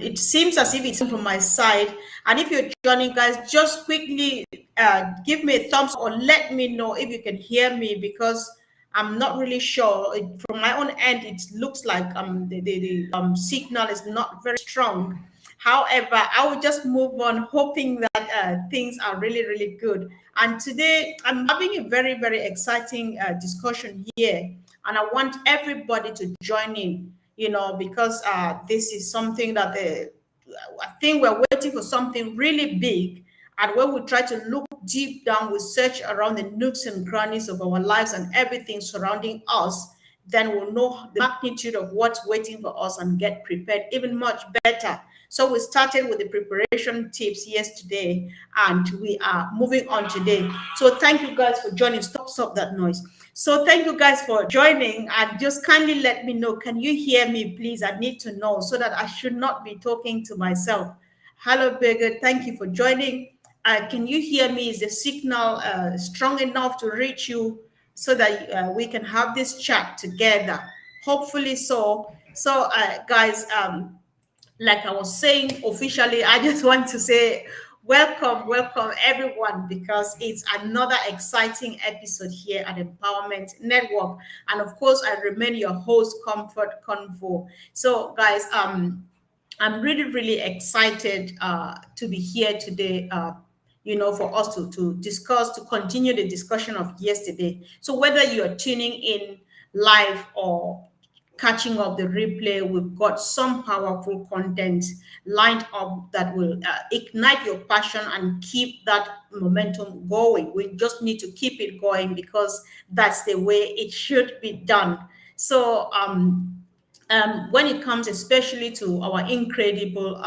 it seems as if it's from my side. And if you're joining, guys, just quickly give me a thumbs or let me know if you can hear me, because I'm not really sure. From my own end, it looks like the signal is not very strong. However, I will just move on, hoping that things are really, really good. And today, I'm having a very, very exciting discussion here, and I want everybody to join in. Because this is something that I think we're waiting for something really big. And when we try to look deep down, we search around the nooks and crannies of our lives and everything surrounding us, then we'll know the magnitude of what's waiting for us and get prepared even much better. So we started with the preparation tips yesterday, and we are moving on today. So thank you guys for joining. Stop that noise. So thank you guys for joining, and just kindly let me know, can you hear me, please? I need to know so that I should not be talking to myself. Hello, Birgit. Thank you for joining. Can you hear me? Is the signal strong enough to reach you so that we can have this chat together? Hopefully so. So, guys, like I was saying, officially, I just want to say welcome everyone, because it's another exciting episode here at Empowerment Network. And of course, I remain your host, Comfort Convo. So, guys, I'm really, really excited to be here today. For us to discuss, to continue the discussion of yesterday. So whether you are tuning in live or catching up the replay, we've got some powerful content lined up that will ignite your passion and keep that momentum going. We just need to keep it going, because that's the way it should be done. So when it comes especially to our incredible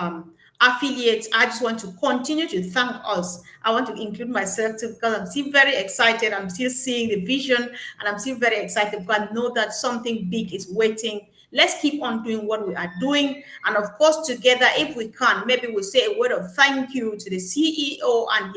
affiliates, I just want to continue to thank us. I want to include myself too, because I'm still very excited. I'm still seeing the vision, and I'm still very excited because I know that something big is waiting. Let's keep on doing what we are doing. And of course, together, if we can, maybe we'll say a word of thank you to the CEO and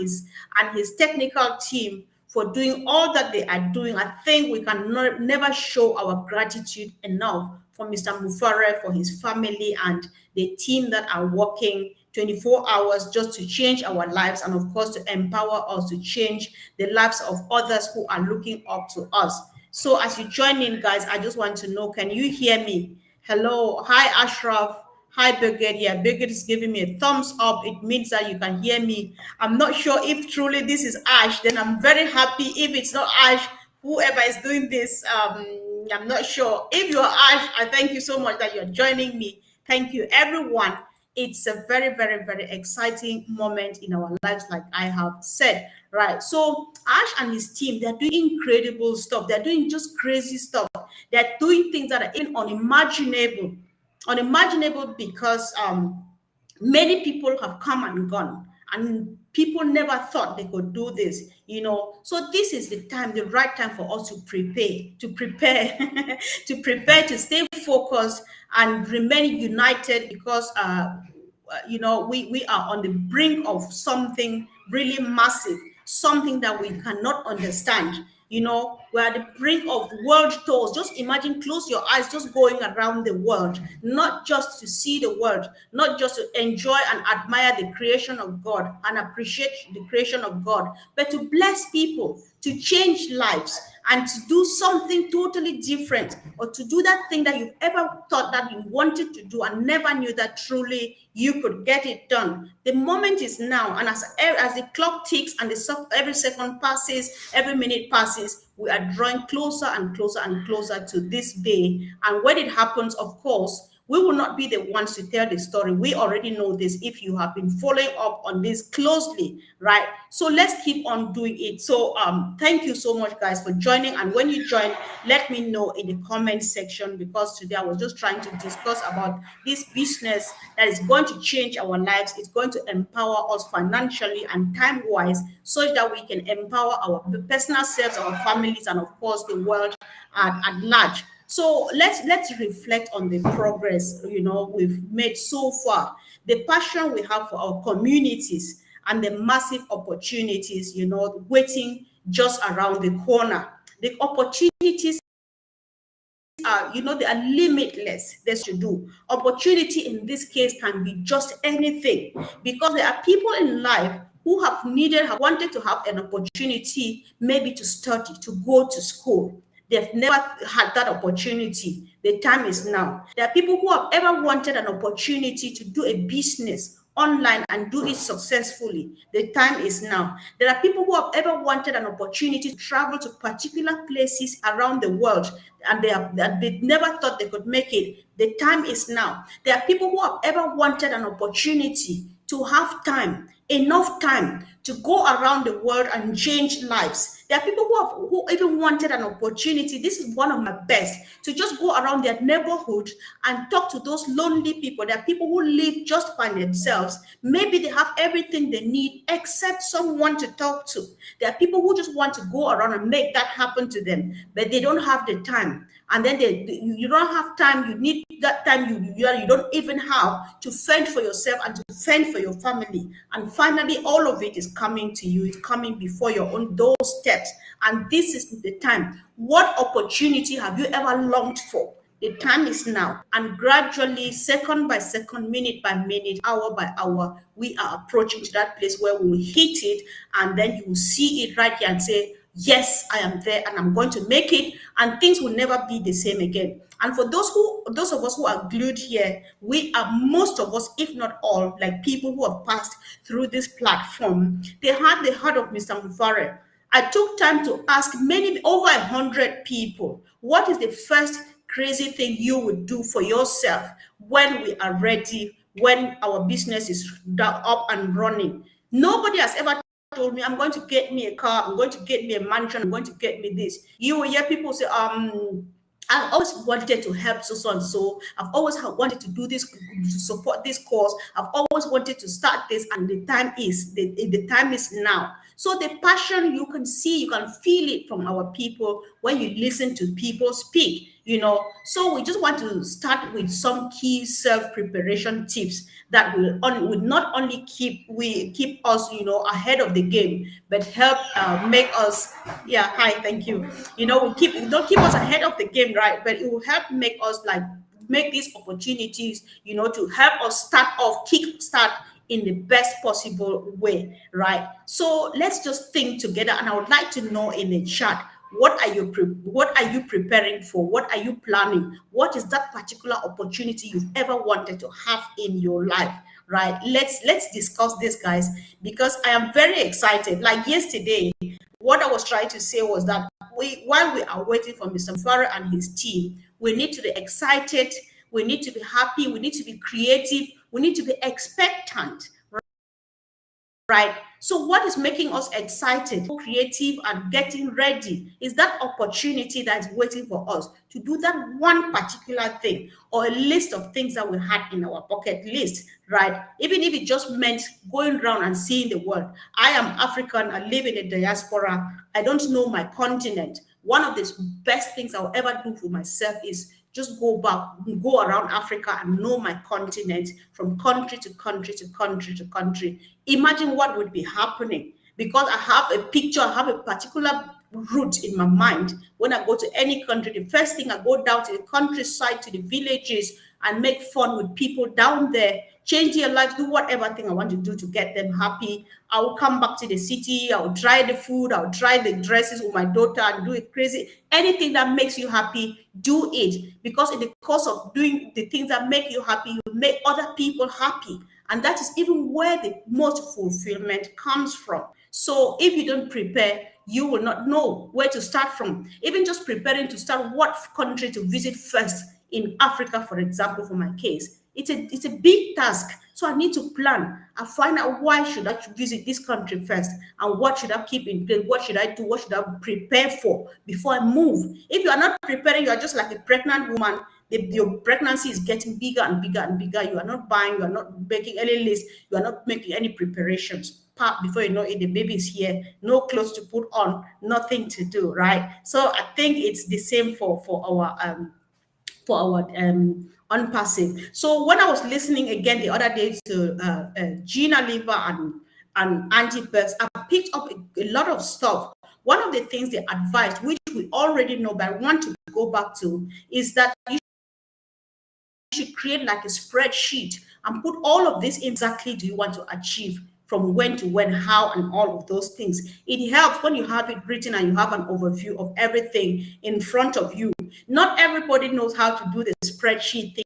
his technical team for doing all that they are doing. I think we can never show our gratitude enough for Mr. Mufare, for his family, and the team that are working 24 hours just to change our lives, and of course to empower us to change the lives of others who are looking up to us. So as you join in, guys, I just want to know, can you hear me? Hello. Hi, Ashraf. Hi, Birgit. Yeah, Birgit is giving me a thumbs up. It means that you can hear me. I'm not sure if truly this is Ash. Then I'm very happy. If it's not Ash, whoever is doing this, I'm not sure. If you're Ash, I thank you so much that you're joining me. Thank you, everyone. It's a very, very, very exciting moment in our lives, like I have said, right? So Ash and his team, they're doing incredible stuff. They're doing just crazy stuff. They're doing things that are even unimaginable because many people have come and gone, and people never thought they could do this. So this is the right time for us to prepare to stay focused and remain united, because we are on the brink of something really massive, something that we cannot understand. We're at the brink of world tours. Just imagine, close your eyes, just going around the world, not just to see the world, not just to enjoy and admire the creation of God and appreciate the creation of God, but to bless people, to change lives, and to do something totally different, or to do that thing that you've ever thought that you wanted to do and never knew that truly you could get it done. The moment is now, and as the clock ticks and every second passes, every minute passes, we are drawing closer and closer and closer to this day. And when it happens, of course, we will not be the ones to tell the story. We already know this if you have been following up on this closely, right? So let's keep on doing it. So thank you so much, guys, for joining. And when you join, let me know in the comment section, because today I was just trying to discuss about this business that is going to change our lives. It's going to empower us financially and time-wise, so that we can empower our personal selves, our families, and of course the world at large. So let's reflect on the progress we've made so far, the passion we have for our communities, and the massive opportunities waiting just around the corner. The opportunities are, they are limitless. There's to do. Opportunity in this case can be just anything, because there are people in life who have wanted to have an opportunity, maybe to study, to go to school. They've never had that opportunity. The time is now. There are people who have ever wanted an opportunity to do a business online and do it successfully. The time is now. There are people who have ever wanted an opportunity to travel to particular places around the world, and they never thought they could make it. The time is now. There are people who have ever wanted an opportunity to have time, enough time to go around the world and change lives. There are people who even wanted an opportunity. This is one of my best, to just go around their neighborhood and talk to those lonely people. There are people who live just by themselves. Maybe they have everything they need except someone to talk to. There are people who just want to go around and make that happen to them, but they don't have the time. And then you don't have time. You need that time you don't even have to fend for yourself and to fend for your family. And finally, all of it is coming to you. It's coming before your own doorsteps. And this is the time. What opportunity have you ever longed for? The time is now. And gradually, second by second, minute by minute, hour by hour, we are approaching to that place where we will hit it. And then you will see it right here and say, yes, I am there and I'm going to make it, and things will never be the same again. And for those of us who are glued here, we are, most of us, if not all, like people who have passed through this platform. They had the heart of Mr. Mufare. I took time to ask over 100 people, what is the first crazy thing you would do for yourself when we are ready, when our business is up and running? Nobody has ever told me, I'm going to get me a car, I'm going to get me a mansion, I'm going to get me this. You will hear people say, I've always wanted to help so and so. I've always wanted to do this, to support this cause. I've always wanted to start this, and the time is now. So the passion, you can see, you can feel it from our people when you listen to people speak. So we just want to start with some key self-preparation tips that will not only keep us ahead of the game, but help make us, yeah, hi, thank you, don't keep us ahead of the game, right, but it will help make us make these opportunities to help us kick start in the best possible way, right? So let's just think together, and I would like to know in the chat, what are you preparing for? What are you planning? What is that particular opportunity you've ever wanted to have in your life, right? Let's discuss this, guys, because I am very excited. Like yesterday, what I was trying to say was that while we are waiting for Mr. Farah and his team, we need to be excited, we need to be happy, we need to be creative, we need to be expectant, right? So what is making us excited, creative, and getting ready is that opportunity that is waiting for us to do that one particular thing, or a list of things that we had in our bucket list, right? Even if it just meant going around and seeing the world. I am African, I live in a diaspora, I don't know my continent. One of the best things I'll ever do for myself is just go around Africa and know my continent from country to country to country to country. Imagine what would be happening, because I have a picture, I have a particular route in my mind. When I go to any country, the first thing, I go down to the countryside, to the villages, and make fun with people down there, change their lives, do whatever thing I want to do to get them happy. I will come back to the city, I'll try the food, I'll try the dresses with my daughter and do it crazy. Anything that makes you happy, do it. Because in the course of doing the things that make you happy, you make other people happy. And that is even where the most fulfillment comes from. So if you don't prepare, you will not know where to start from. Even just preparing to start what country to visit first in Africa, for example, for my case, it's a big task. So I need to plan and find out, why should I visit this country first, and what should I keep in place, what should I do, what should I prepare for before I move. If you are not preparing, you are just like a pregnant woman. Your pregnancy is getting bigger and bigger and bigger. You are not buying, you are not making any list, you are not making any preparations. Before you know it, the baby is here, no clothes to put on, nothing to do, right? So I think it's the same for our unpassive. So when I was listening again the other day to Gina Liver and Angie Perks, I picked up a lot of stuff. One of the things they advised, which we already know, but I want to go back to is that you should create like a spreadsheet and put all of this exactly do you want to achieve from when to when, how, and all of those things. It helps when you have it written and you have an overview of everything in front of you. Not everybody knows how to do the spreadsheet thing,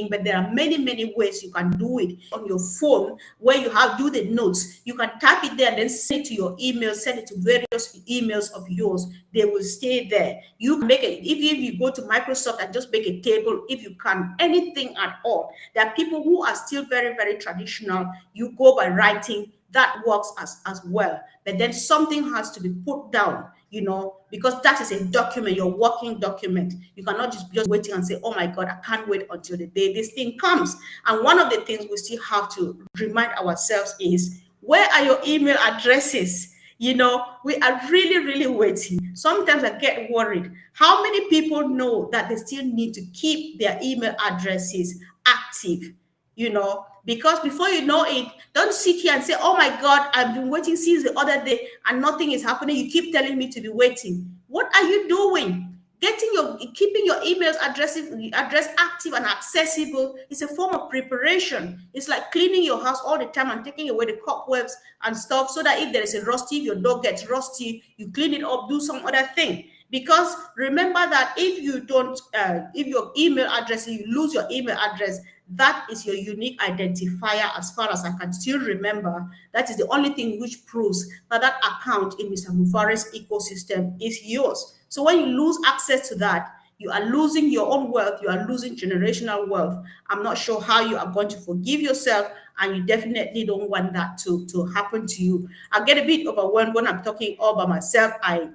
but there are many ways you can do it on your phone where you have do the notes. You can tap it there and then send it to your email, send it to various emails of yours. They will stay there. You can make it if you go to Microsoft and just make a table if you can, anything at all. There are people who are still very traditional. You go by writing, that works as well. But then something has to be put down, because that is a document, your working document. You cannot just waiting and say, oh my God, I can't wait until the day this thing comes. And one of the things we still have to remind ourselves is, where are your email addresses? We are really waiting. Sometimes I get worried. How many people know that they still need to keep their email addresses active? Because before you know it, don't sit here and say, oh my God, I've been waiting since the other day and nothing is happening. You keep telling me to be waiting. What are you doing? Keeping your emails address active and accessible is a form of preparation. It's like cleaning your house all the time and taking away the cobwebs and stuff, so that if there is a rusty, if your dog gets rusty, you clean it up, do some other thing. Because remember that if you don't, if your email address, you lose your email address, that is your unique identifier. As far as I can still remember, that is the only thing which proves that that account in Mr. Mufare's ecosystem is yours. So when you lose access to that, you are losing your own wealth, you are losing generational wealth. I'm not sure how you are going to forgive yourself, and you definitely don't want that to happen to you. I get a bit overwhelmed when I'm talking all by myself. I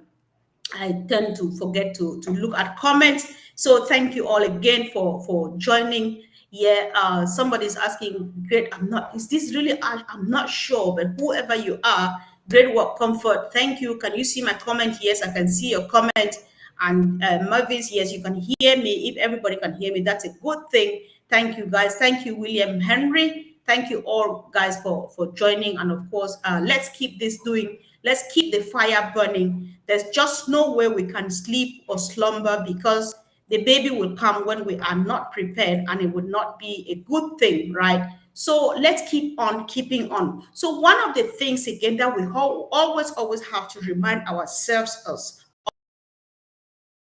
tend to forget to look at comments. So thank you all again for joining. Yeah, somebody's asking, great, is this really, I'm not sure, but whoever you are, great work, Comfort. Thank you. Can you see my comment? Yes, I can see your comment. And Mavis, yes, you can hear me. If everybody can hear me, that's a good thing. Thank you, guys. Thank you, William Henry. Thank you all, guys, for joining. And of course, let's keep this doing. Let's keep the fire burning. There's just no way we can sleep or slumber, because the baby will come when we are not prepared, and it would not be a good thing, right? So let's keep on keeping on. So one of the things, again, that we always have to remind ourselves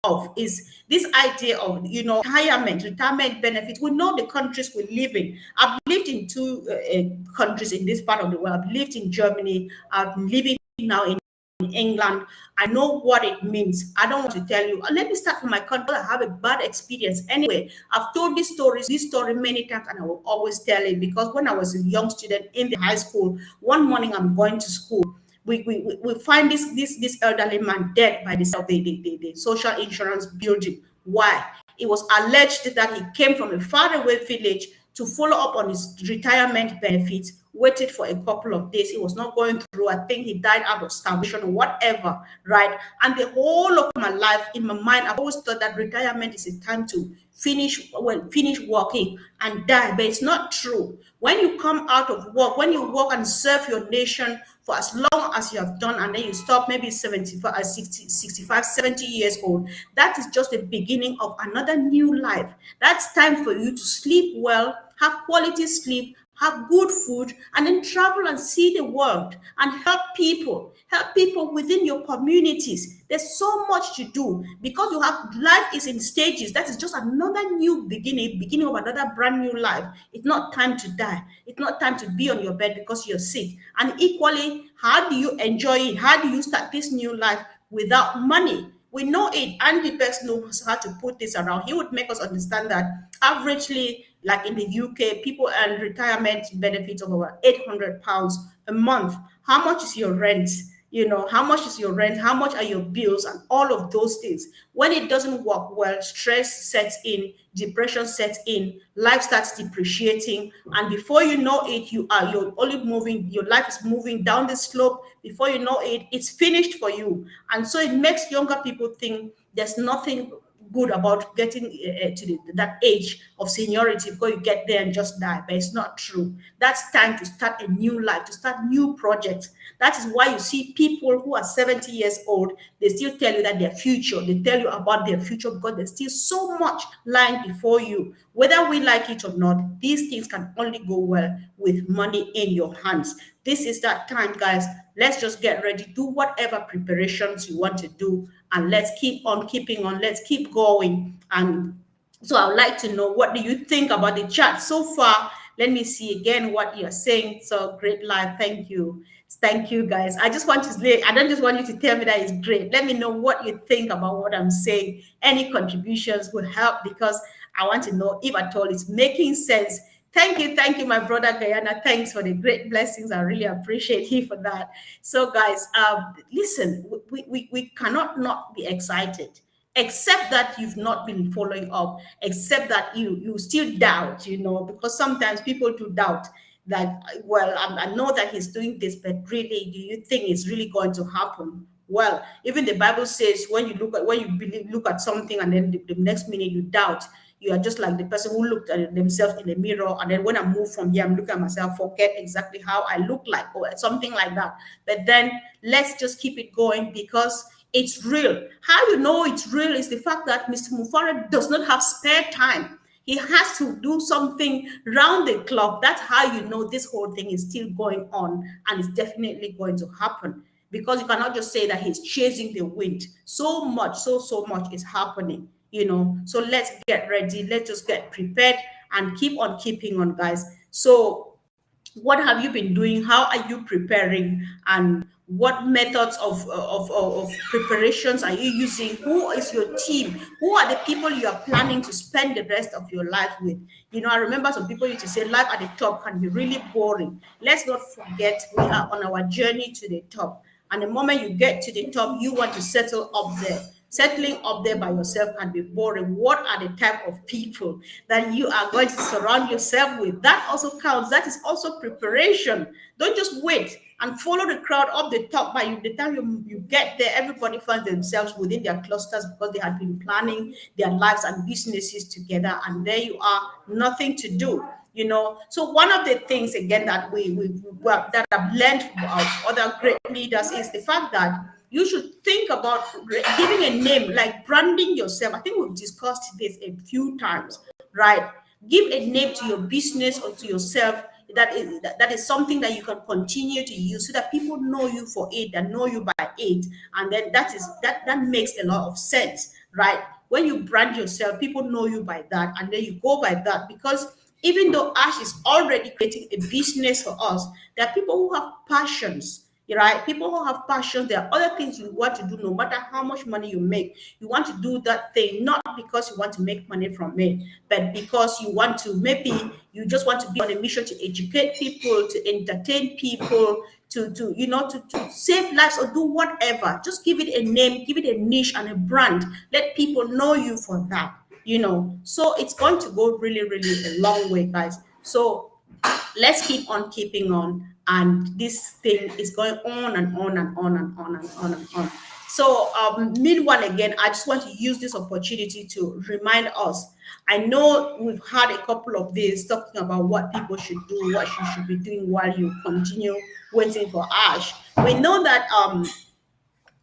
of is this idea of retirement benefits. We know the countries we live in. I've lived in two countries in this part of the world. I've lived in Germany. I'm living now in England. I know what it means. I don't want to tell you. Let me start from my country. I have a bad experience. Anyway, I've told this story many times, and I will always tell it, because when I was a young student in the high school, one morning I'm going to school. We find this elderly man dead by the side of the social insurance building. Why? It was alleged that he came from a faraway village to follow up on his retirement benefits, waited for a couple of days. He was not going through. I think he died out of starvation or whatever, right? And the whole of my life, in my mind, I've always thought that retirement is a time to finish working and die. But it's not true. When you come out of work, when you work and serve your nation for as long as you have done, and then you stop maybe 75, 60, 65, 70 years old, that is just the beginning of another new life. That's time for you to sleep well, have quality sleep, have good food, and then travel and see the world and help people within your communities. There's so much to do, because you have life is in stages. That is just another new beginning of another brand new life. It's not time to die. It's not time to be on your bed because you're sick. And equally, how do you enjoy it? How do you start this new life without money? We know it. Andy Bex knows how to put this around. He would make us understand that averagely, like in the UK, people earn retirement benefits of over £800 a month. How much is your rent? How much is your rent? How much are your bills? And all of those things. When it doesn't work well, stress sets in, depression sets in, life starts depreciating, and before you know it, your life is moving down the slope. Before you know it, it's finished for you. And so it makes younger people think there's nothing good about getting to that age of seniority before you get there and just die, but it's not true. That's time to start a new life, to start new projects. That is why you see people who are 70 years old, they still tell you that their future, they tell you about their future because there's still so much lying before you. Whether we like it or not, these things can only go well with money in your hands. This is that time, guys. Let's just get ready, do whatever preparations you want to do, and let's keep on keeping on. Let's keep going. And so I would like to know, what do you think about the chat so far? Let me see again what you're saying. So great live. Thank you. Thank you, guys. I just want to say, I don't just want you to tell me that it's great. Let me know what you think about what I'm saying. Any contributions will help because I want to know if at all it's making sense. Thank you, my brother Guyana. Thanks for the great blessings. I really appreciate you for that. So, guys, listen, we cannot not be excited, except that you've not been following up, except that you still doubt, because sometimes people do doubt. Like, well, I know that he's doing this, but really, do you think it's really going to happen? Well, even the Bible says when you believe, look at something and then the next minute you doubt, you are just like the person who looked at themselves in the mirror, and then when I move from here, I'm looking at myself, forget exactly how I look like, or something like that. But then let's just keep it going because it's real. How you know it's real is the fact that Mr. Mufare does not have spare time. He has to do something round the clock. That's how you know this whole thing is still going on and it's definitely going to happen. Because you cannot just say that he's chasing the wind. So much, so much is happening. So let's get ready. Let's just get prepared and keep on keeping on, guys. So what have you been doing? How are you preparing? And what methods of preparations are you using? Who is your team? Who are the people you are planning to spend the rest of your life with? I remember some people used to say life at the top can be really boring. Let's not forget we are on our journey to the top. And the moment you get to the top, you want to settle up there. Settling up there by yourself can be boring. What are the type of people that you are going to surround yourself with? That also counts. That is also preparation. Don't just wait and follow the crowd up the top. By the time you get there, everybody finds themselves within their clusters because they had been planning their lives and businesses together. And there you are, nothing to do. So one of the things again that that I've learned from our other great leaders is the fact that you should think about giving a name, like branding yourself. I think we've discussed this a few times, right? Give a name to your business or to yourself that is something that you can continue to use so that people know you for it and know you by it. And then that makes a lot of sense, right? When you brand yourself, people know you by that, and then you go by that because even though Ash is already creating a business for us, there are people who have passions, right? People who have passions, there are other things you want to do, no matter how much money you make. You want to do that thing, not because you want to make money from it, but because you want to, maybe you just want to be on a mission to educate people, to entertain people, to save lives or do whatever. Just give it a name, give it a niche and a brand. Let people know you for that. So it's going to go really, really a long way, guys. So let's keep on keeping on, and this thing is going on and on and on and on and on and on. So meanwhile, again, I just want to use this opportunity to remind us. I know we've had a couple of days talking about what people should do, what you should be doing while you continue waiting for Ash. We know that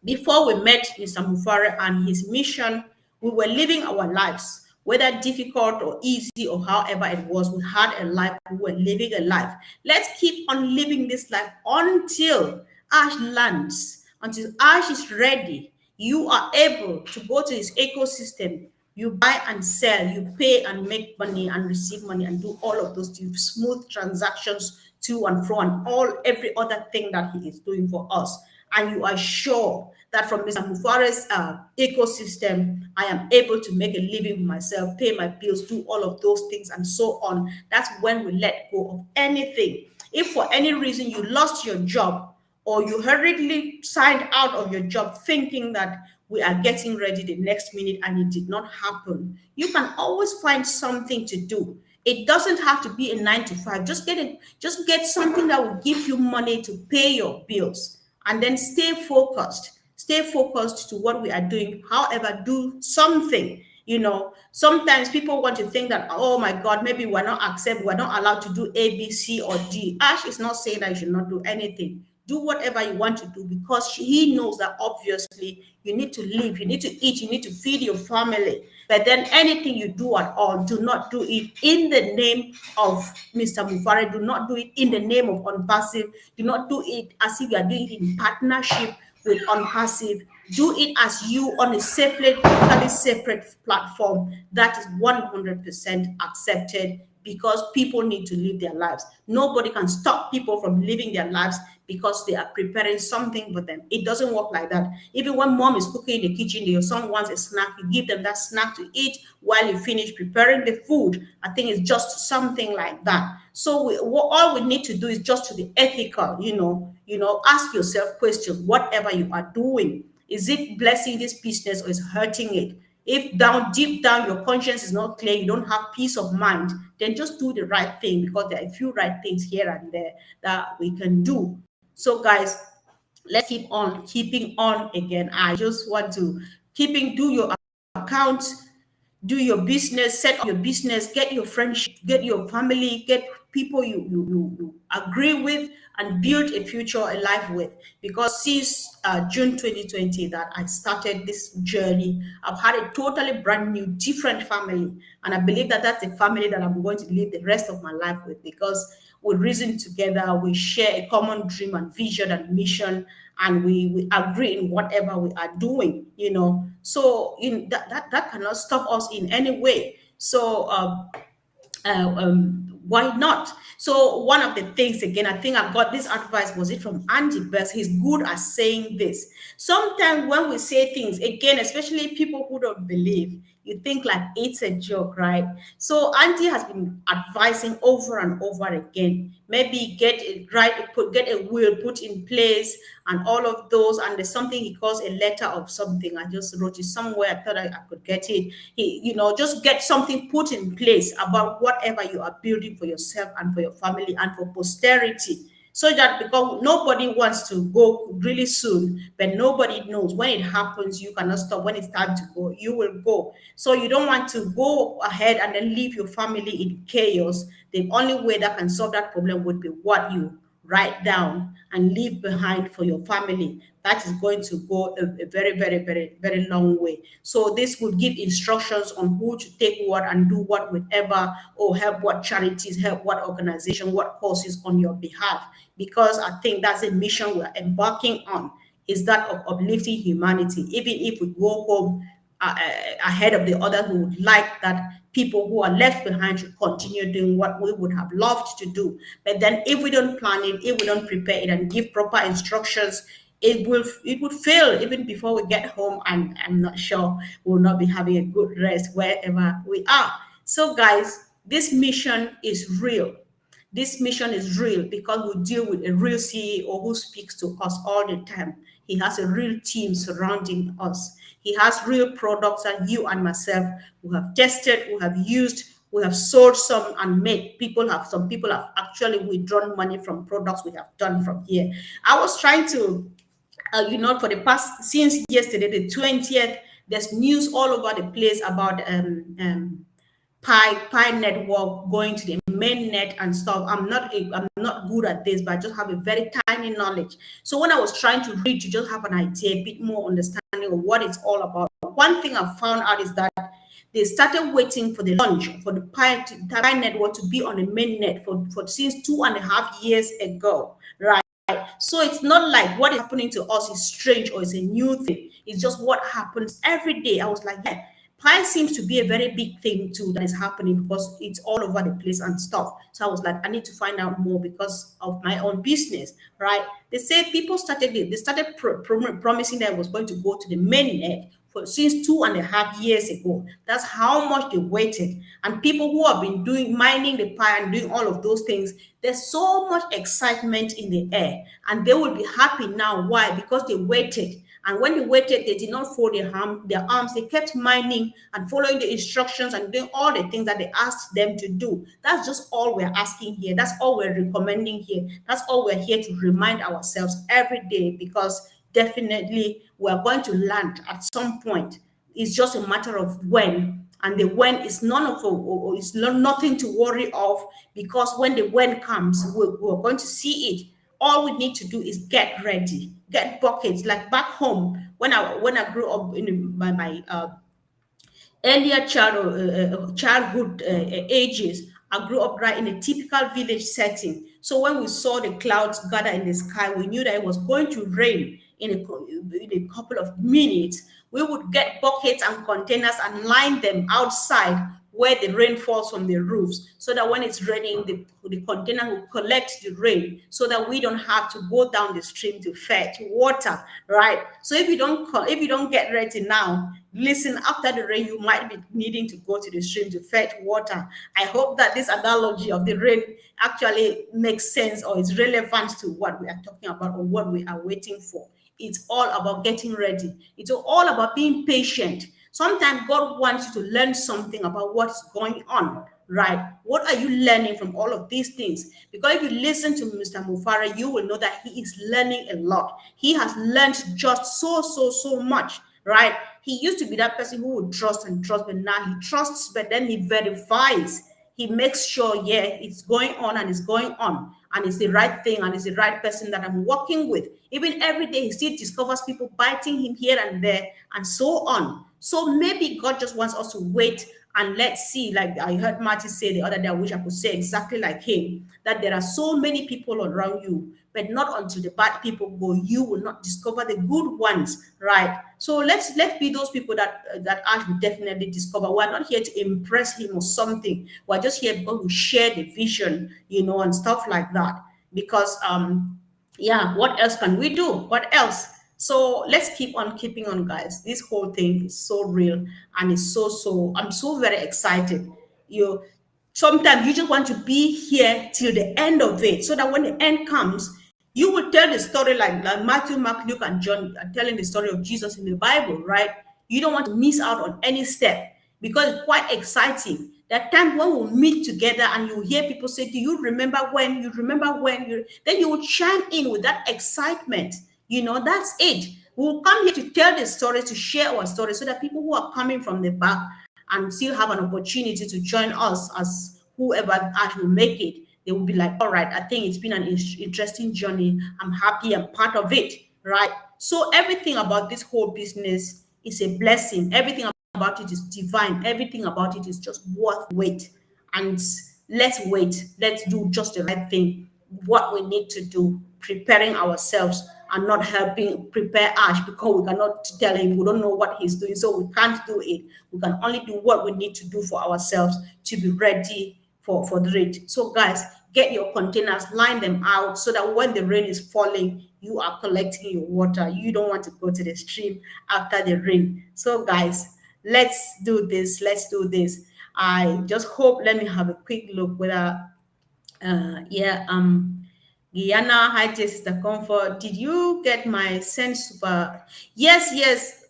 before we met Mr. Mufare and his mission, we were living our lives, whether difficult or easy or however it was. We had a life, we were living a life. Let's keep on living this life until Ash lands, until Ash is ready. You are able to go to his ecosystem. You buy and sell, you pay and make money and receive money and do all of those smooth transactions to and fro and every other thing that he is doing for us. And you are sure that from Mr. Mufare's ecosystem, I am able to make a living for myself, pay my bills, do all of those things, and so on. That's when we let go of anything. If for any reason you lost your job or you hurriedly signed out of your job thinking that we are getting ready the next minute and it did not happen, you can always find something to do. It doesn't have to be a 9 to 5. Just get something that will give you money to pay your bills. And then stay focused to what we are doing. However, do something. Sometimes people want to think that, oh my God, maybe we're not allowed to do A, B, C, or D. Ash is not saying that you should not do anything. Do whatever you want to do, because he knows that obviously you need to live, you need to eat, you need to feed your family. But then anything you do at all, do not do it in the name of Mr. Mufare. Do not do it in the name of Unpassive. Do not do it as if you are doing it in partnership with Unpassive. Do it as you on a separate, totally separate platform that is 100% accepted, because people need to live their lives. Nobody can stop people from living their lives because they are preparing something for them. It doesn't work like that. Even when mom is cooking in the kitchen, your son wants a snack, you give them that snack to eat while you finish preparing the food. I think it's just something like that. So all we need to do is just to be ethical, ask yourself questions, whatever you are doing. Is it blessing this business or is hurting it? If deep down your conscience is not clear, you don't have peace of mind, then just do the right thing, because there are a few right things here and there that we can do. So guys, let's keep on keeping on again. I just want to do your account, do your business, set up your business, get your friendship, get your family, get people you agree with, and build a future, a life with. Because since June 2020 that I started this journey, I've had a totally brand new, different family. And I believe that that's the family that I'm going to live the rest of my life with, because we reason together, we share a common dream and vision and mission, and we agree in whatever we are doing, So that cannot stop us in any way. So why not? So one of the things, again, I think I got this advice, was it from Andy Best? He's good at saying this. Sometimes when we say things, again, especially people who don't believe, you think like it's a joke, right? So Andy has been advising over and over again, maybe get it right, get a will put in place and all of those. And there's something he calls a letter of something. I just wrote it somewhere. I thought I could get it. Just get something put in place about whatever you are building for yourself and for your family and for posterity. So that, because nobody wants to go really soon, but nobody knows when it happens. You cannot stop. When it's time to go, you will go. So you don't want to go ahead and then leave your family in chaos. The only way that can solve that problem would be what you write down and leave behind for your family. That is going to go a very, very, very, very long way. So this would give instructions on who to take what and do what, whatever, or help what charities, help what organization, what causes on your behalf. Because I think that's a mission we're embarking on, is that of uplifting humanity. Even if we go home ahead of the others, who would like that people who are left behind should continue doing what we would have loved to do. But then if we don't plan it, if we don't prepare it and give proper instructions, it would fail even before we get home, and I'm not sure we'll not be having a good rest wherever we are. So guys, this mission is real. This mission is real because we deal with a real CEO who speaks to us all the time. He has a real team surrounding us. He has real products that you and myself, who have tested, who have used, we have sold some and made. Some people have actually withdrawn money from products we have done from here. I was trying to, for the past, since yesterday, the 20th, there's news all over the place about Pi network going to the main net and stuff. I'm not good at this, but I just have a very tiny knowledge. So when I was trying to read, to just have an idea, a bit more understanding of what it's all about, one thing I found out is that they started waiting for the launch for the Pi network to be on the main net for since 2.5 years ago, right? So it's not like what is happening to us is strange or it's a new thing. It's just what happens every day. I was like, yeah, Pi seems to be a very big thing too that is happening, because it's all over the place and stuff. So I was like, I need to find out more because of my own business, right? They say people started promising that it was going to go to the mainnet for since 2.5 years ago. That's how much they waited. And people who have been doing mining the Pi and doing all of those things, there's so much excitement in the air, and they will be happy now. Why? Because they waited. And when they waited, they did not fold their arms. They kept mining and following the instructions and doing all the things that they asked them to do. That's just all we're asking here. That's all we're recommending here. That's all we're here to remind ourselves every day, because definitely we're going to land at some point. It's just a matter of when. And the when is none of it's nothing to worry of, because when the when comes, we're going to see it. All we need to do is get ready, get buckets. Like back home, when I grew up in my earlier childhood ages, I grew up right in a typical village setting. So when we saw the clouds gather in the sky, we knew that it was going to rain in a couple of minutes. We would get buckets and containers and line them outside where the rain falls from the roofs, so that when it's raining, the container will collect the rain, so that we don't have to go down the stream to fetch water, right? So if you don't get ready now, listen, after the rain, you might be needing to go to the stream to fetch water. I hope that this analogy of the rain actually makes sense, or is relevant to what we are talking about, or what we are waiting for. It's all about getting ready. It's all about being patient. Sometimes God wants you to learn something about what's going on, right? What are you learning from all of these things? Because if you listen to Mr. Mufara, you will know that he is learning a lot. He has learned just so much, right? He used to be that person who would trust and trust, but now he trusts, but then he verifies. He makes sure, yeah, it's going on and it's going on, and it's the right thing, and it's the right person that I'm working with. Even every day, he still discovers people biting him here and there, and so on. So maybe God just wants us to wait and let's see. Like I heard Marty say the other day, I wish I could say exactly like him, that there are so many people around you, but not until the bad people go, you will not discover the good ones, right? So let's be those people that Ash will definitely discover. We're not here to impress him or something. We're just here because we share the vision, and stuff like that. Because yeah, what else can we do? What else? So let's keep on keeping on, guys. This whole thing is so real, and it's I'm so very excited. You Sometimes you just want to be here till the end of it, so that when the end comes, you will tell the story like Matthew, Mark, Luke, and John are telling the story of Jesus in the Bible, right? You don't want to miss out on any step, because it's quite exciting. That time when we'll meet together and you hear people say, "Do you remember when? You remember when?" Then you will chime in with that excitement. That's it. We'll come here to tell the story, to share our story, so that people who are coming from the back and still have an opportunity to join us, as whoever actually will make it, they will be like, all right, I think it's been an interesting journey. I'm happy I'm part of it, right? So everything about this whole business is a blessing. Everything about it is divine. Everything about it is just worth wait. And let's wait. Let's do just the right thing. What we need to do, preparing ourselves and not helping prepare Ash, because we cannot tell him, we don't know what he's doing, so we can't do it. We can only do what we need to do for ourselves to be ready for the rain. So guys, get your containers, line them out, so that when the rain is falling, you are collecting your water. You don't want to go to the stream after the rain. So guys, let's do this. Let's do this. I just hope, let me have a quick look whether yeah, Guyana, hi, Sister Comfort. Did you get my send super? Yes, yes,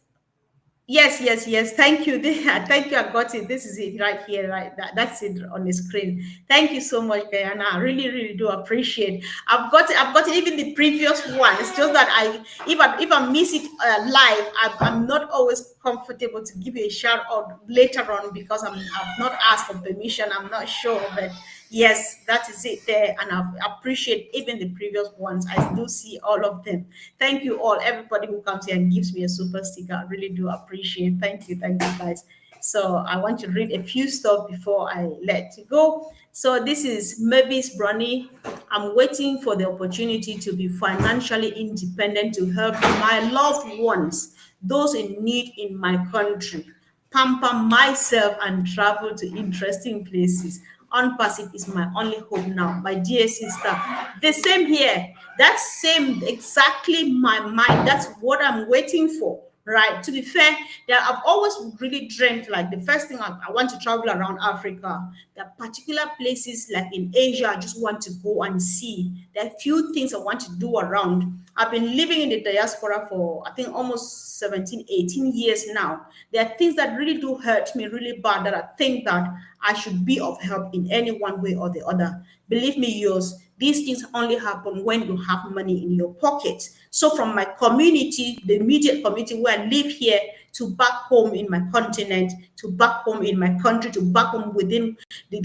yes. Thank you. Thank you. I got it. This is it right here. Right. That's it on the screen. Thank you so much, Guyana. I really, really do appreciate. I've got it. Even the previous one. It's just that if I miss it live, I'm not always comfortable to give you a shout out later on, because I've not asked for permission. I'm not sure, but yes, that is it there. And I appreciate even the previous ones. I do see all of them. Thank you all, everybody who comes here and gives me a super sticker. I really do appreciate. Thank you, guys. So I want to read a few stuff before I let you go. So this is Mavis Brownie. I'm waiting for the opportunity to be financially independent to help my loved ones, those in need in my country, pamper myself and travel to interesting places. Unpassive is my only hope now. My dear sister, the same here. That's same exactly my mind. That's what I'm waiting for. Right. To be fair, that I've always really dreamt, like the first thing I want to travel around Africa. There are particular places like in Asia I just want to go and see. There are few things I want to do around. I've been living in the diaspora for I think almost 17, 18 years now. There are things that really do hurt me really bad, that I think that I should be of help in any one way or the other. Believe me, yours, These things only happen when you have money in your pocket. So from my community, the immediate community where I live here, to back home in my continent, to back home in my country, to back home within the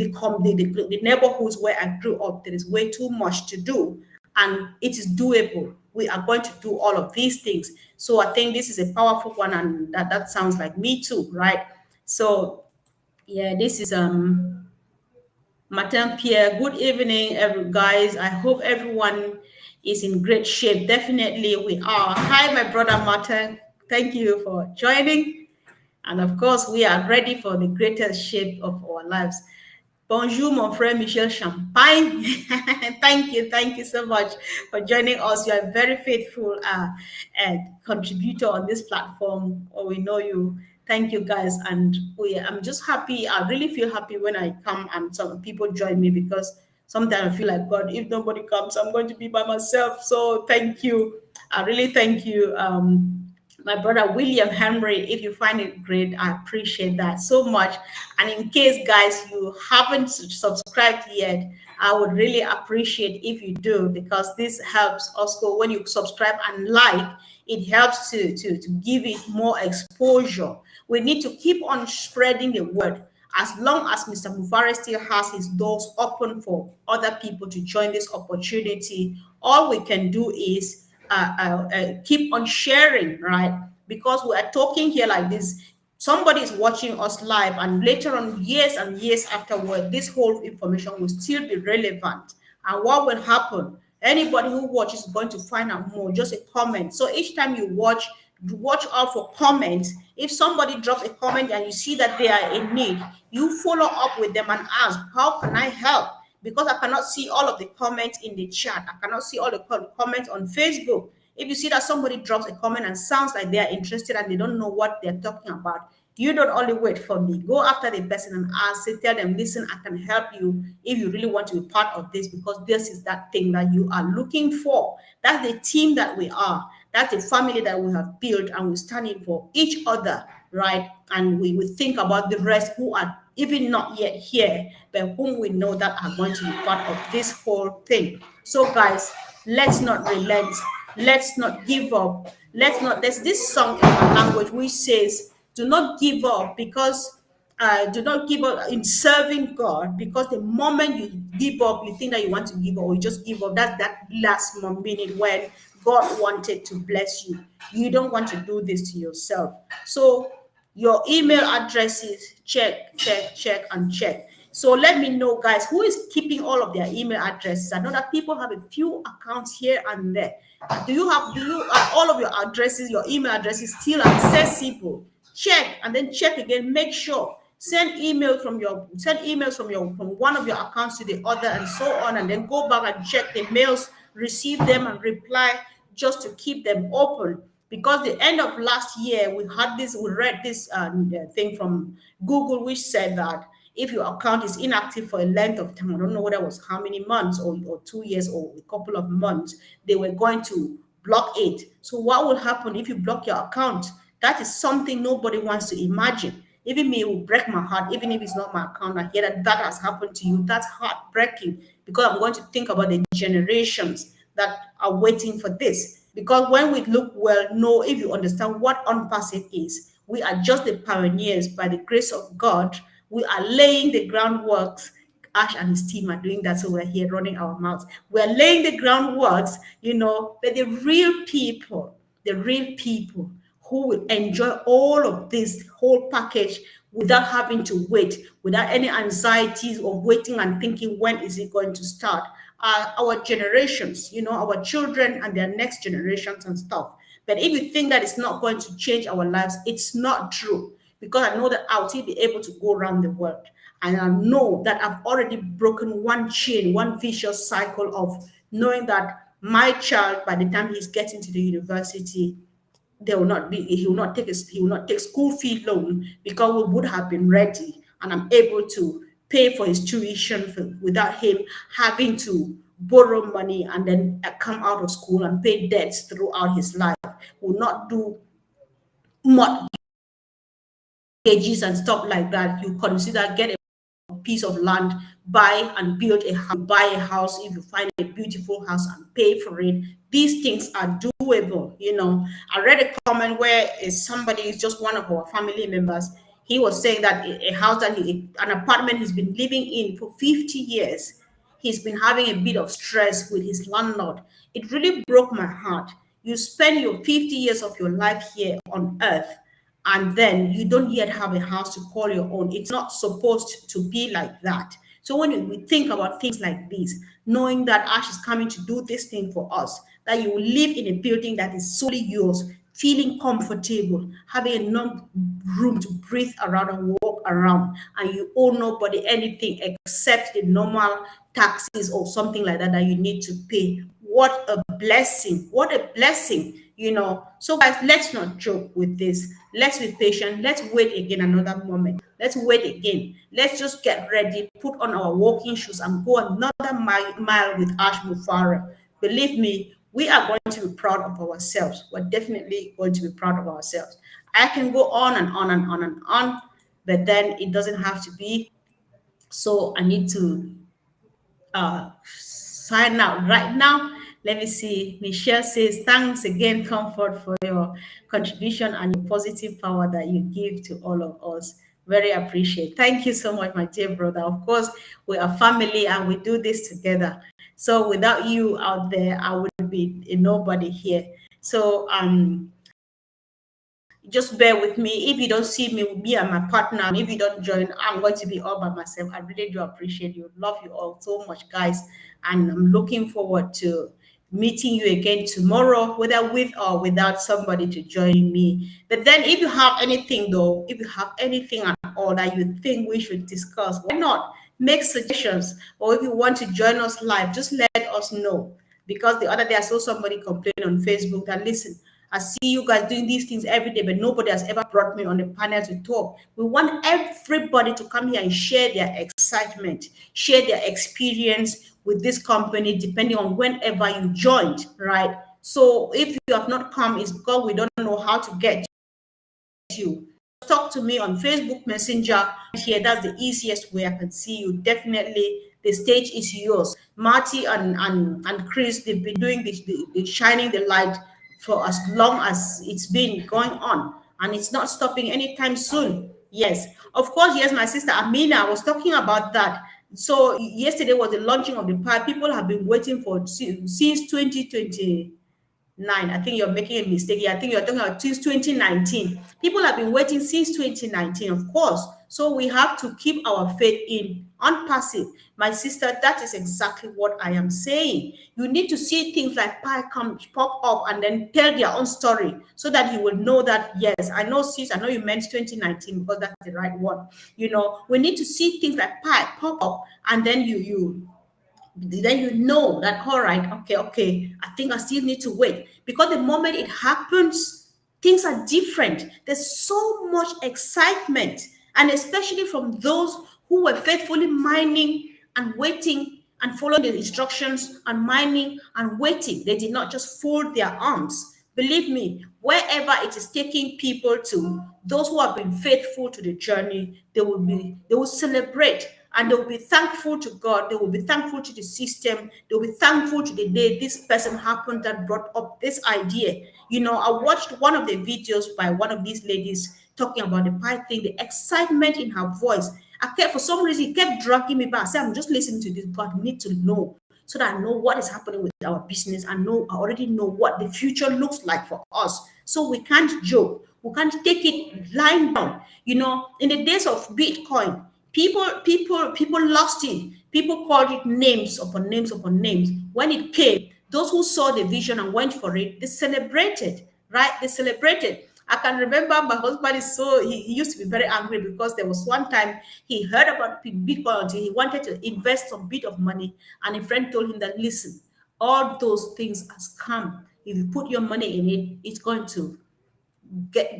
neighborhoods where I grew up, there is way too much to do, and it is doable. We are going to do all of these things. So I think this is a powerful one, and that sounds like me too, right? So yeah, this is Martin Pierre. Good evening, guys. I hope everyone is in great shape. Definitely, we are. Hi, my brother Martin. Thank you for joining. And of course, we are ready for the greatest shape of our lives. Bonjour, mon frère Michel Champagne. Thank you so much for joining us. You are a very faithful contributor on this platform. Oh, we know you. Thank you, guys. And I'm just happy. I really feel happy when I come and some people join me, because sometimes I feel like, God, if nobody comes, I'm going to be by myself. So thank you. I really thank you. My brother William Henry, if you find it great, I appreciate that so much. And in case, guys, you haven't subscribed yet, I would really appreciate if you do, because this helps also when you subscribe and like. It helps to give it more exposure. We need to keep on spreading the word. As long as Mr. Mufare still has his doors open for other people to join this opportunity, all we can do is keep on sharing, right? Because we are talking here like this. Somebody is watching us live, and later on, years and years afterward, this whole information will still be relevant. And what will happen? Anybody who watches is going to find out more. Just a comment. So each time you watch out for comments. If somebody drops a comment and you see that they are in need, you follow up with them and ask, how can I help? Because I cannot see all of the comments in the chat. I cannot see all the comments on Facebook. If you see that somebody drops a comment and sounds like they are interested and they don't know what they're talking about, you don't only wait for me. Go after the person and ask, say, tell them, listen, I can help you if you really want to be part of this, because this is that thing that you are looking for. That's the team that we are. That's the family that we have built, and we're standing for each other, right? And we think about the rest who are even not yet here, but whom we know that are going to be part of this whole thing. So, guys, let's not relent. Let's not give up. There's this song in my language which says, do not give up, because do not give up in serving God, because the moment you give up, you think that you want to give up, or you just give up. That's that last minute when God wanted to bless you. You don't want to do this to yourself. So your email addresses, check, and check. So let me know, guys, who is keeping all of their email addresses. I know that people have a few accounts here and there. Do you all of your addresses, your email addresses still accessible? Check, and then check again. Make sure. Send emails from from one of your accounts to the other, and so on, and then go back and check the mails, receive them, and reply, just to keep them open. Because the end of last year, we read this thing from Google, which said that if your account is inactive for a length of time, I don't know whether it was how many months, or 2 years, or a couple of months, they were going to block it. So what will happen if you block your account? That is something nobody wants to imagine. Even me, it will break my heart, even if it's not my account. I hear that has happened to you. That's heartbreaking, because I'm going to think about the generations that are waiting for this. Because when we look well, know, if you understand what unpassive is, we are just the pioneers by the grace of God. We are laying the groundwork. Ash and his team are doing that, so we're here running our mouths. We're laying the groundworks, but the real people who will enjoy all of this whole package without having to wait, without any anxieties of waiting and thinking, when is it going to start? Our generations, our children and their next generations and stuff. But if you think that it's not going to change our lives, it's not true. Because I know that I'll still be able to go around the world. And I know that I've already broken one chain, one vicious cycle of knowing that my child, by the time he's getting to the university, he will not take school fee loan, because we would have been ready, and I'm able to pay for his tuition without him having to borrow money and then come out of school and pay debts throughout his life. Will not do mortgages and stuff like that. You consider get a piece of land, buy and build a house, buy a house, if you find a beautiful house and pay for it. These things are doable. I read a comment where somebody is just one of our family members. He was saying that a house that an apartment he's been living in for 50 years, he's been having a bit of stress with his landlord. It really broke my heart. You spend your 50 years of your life here on earth, and then you don't yet have a house to call your own. It's not supposed to be like that. So when we think about things like this, knowing that Ash is coming to do this thing for us, that you will live in a building that is solely yours, feeling comfortable, having enough room to breathe around and walk around, and you owe nobody anything except the normal taxes or something like that that you need to pay. What a blessing! What a blessing. So, guys, let's not joke with this. Let's be patient. Let's wait again another moment. Let's wait again. Let's just get ready, put on our walking shoes, and go another mile with Ash Mufara. Believe me, we are going to be proud of ourselves. We're definitely going to be proud of ourselves. I can go on and on and on and on, but then it doesn't have to be. So I need to sign out right now. Let me see. Michelle says, thanks again, Comfort, for your contribution and your positive power that you give to all of us. Very appreciate. Thank you so much, my dear brother. Of course, we are family and we do this together. So without you out there, I would be a nobody here. So just bear with me. If you don't see me and my partner, and if you don't join, I'm going to be all by myself. I really do appreciate you. Love you all so much, guys. And I'm looking forward to meeting you again tomorrow, whether with or without somebody to join me. But then if you have anything though, if you have anything at all that you think we should discuss, why not make suggestions? Or if you want to join us live, just let us know. Because the other day I saw somebody complain on Facebook that, listen, I see you guys doing these things every day, but nobody has ever brought me on the panel to talk. We want everybody to come here and share their excitement, share their experience with this company, depending on whenever you joined, right? So if you have not come, it's because we don't know how to get you. Talk to me on Facebook Messenger here. That's the easiest way I can see you. Definitely, the stage is yours. Marty and Chris, they've been doing this, shining the light for as long as it's been going on, and it's not stopping anytime soon. Yes, of course. Yes, my sister Amina was talking about that. So yesterday was the launching of the park. People have been waiting for since 2020. I think you're making a mistake here. I think you're talking about since 2019. People have been waiting since 2019, of course. So we have to keep our faith in unpassive. My sister, that is exactly what I am saying. You need to see things like pie come pop up and then tell their own story so that you will know that, yes, I know, sis, I know you meant 2019 because that's the right one. We need to see things like pie pop up, and then you know that, all right, okay, I think I still need to wait, because the moment it happens, things are different. There's so much excitement, and especially from those who were faithfully mining and waiting and following the instructions and mining and waiting. They did not just fold their arms. Believe me, wherever it is taking people to, those who have been faithful to the journey, they will celebrate, and they will be thankful to God. They will be thankful to the system. They will be thankful to the day this person happened that brought up this idea. I watched one of the videos by one of these ladies talking about the pie thing, the excitement in her voice. For some reason, it kept dragging me back. I said, I'm just listening to this, but I need to know, so that I know what is happening with our business. I already know what the future looks like for us. So we can't joke. We can't take it lying down. In the days of Bitcoin, people lost it. People called it names upon names upon names. When it came, those who saw the vision and went for it, they celebrated, right? They celebrated. I can remember my husband he used to be very angry because there was one time he heard about Bitcoin until he wanted to invest some bit of money, and a friend told him that, listen, all those things has come. If you put your money in it, it's going to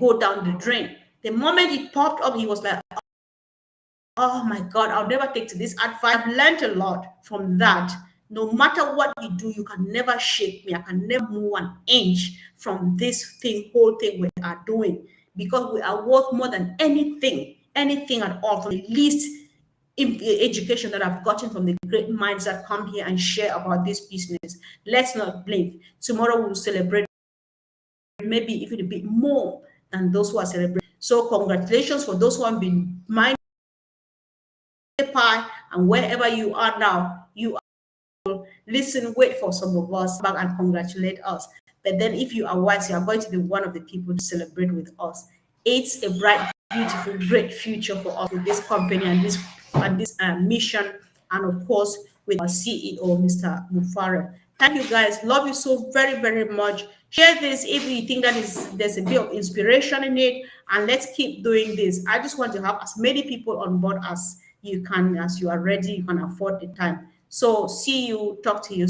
go down the drain. The moment it popped up, he was like, oh my God, I'll never take to this advice. I've learned a lot from that. No matter what you do, you can never shake me. I can never move an inch from this whole thing we are doing, because we are worth more than anything at all, from the least education that I've gotten from the great minds that come here and share about this business. Let's not blink. Tomorrow we'll celebrate maybe even a bit more than those who are celebrating. So congratulations for those who have been minding pie, and wherever you are now, you listen, wait for some of us back and congratulate us. But then if you are wise, you are going to be one of the people to celebrate with us. It's a bright, beautiful, great future for us with this company and this mission, and of course with our CEO, Mr. Mufare. Thank you guys. Love you so very, very much. Share this if you think that is there's a bit of inspiration in it, and let's keep doing this. I just want to have as many people on board as you can, as you are ready, you can afford the time. So see you, talk to you